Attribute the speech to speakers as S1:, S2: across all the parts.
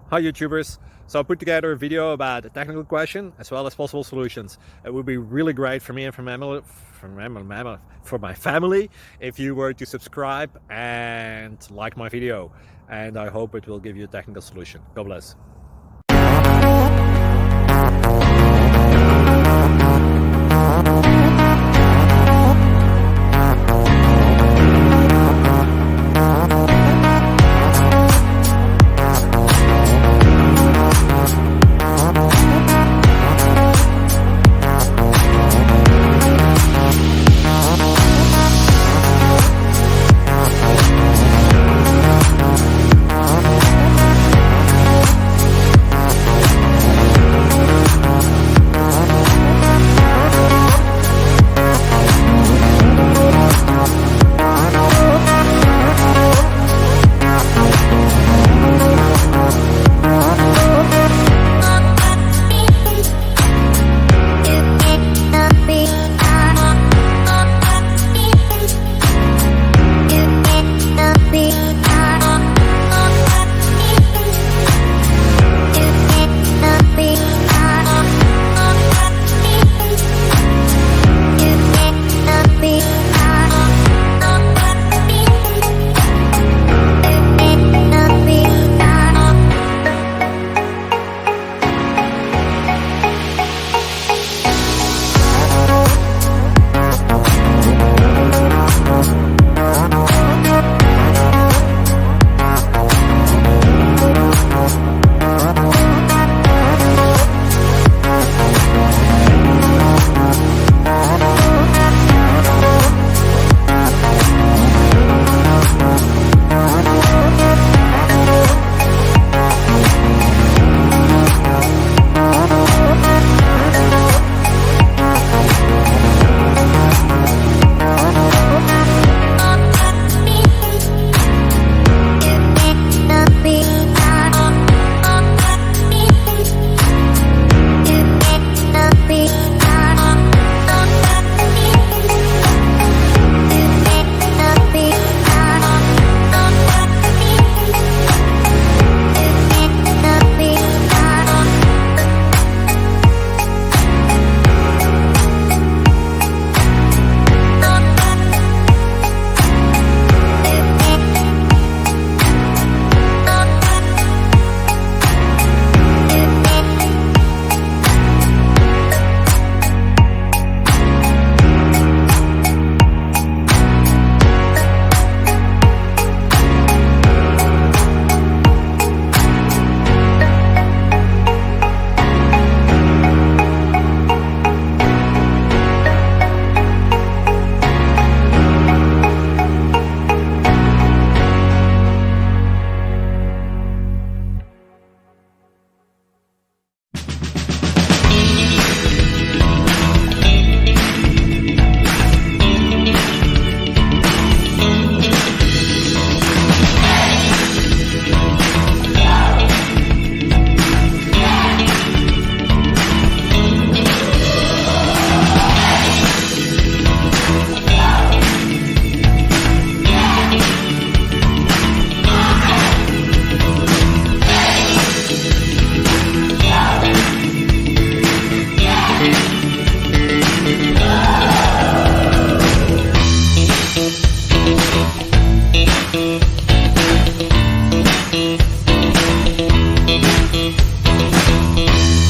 S1: Hi YouTubers. So I put together a video about a technical question as well as possible solutions. It would be really great for me and for my family if you were to subscribe and like my video, and I hope it will give you a technical solution. God bless.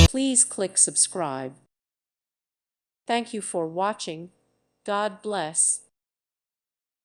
S2: Please click subscribe. Thank you for watching. God bless.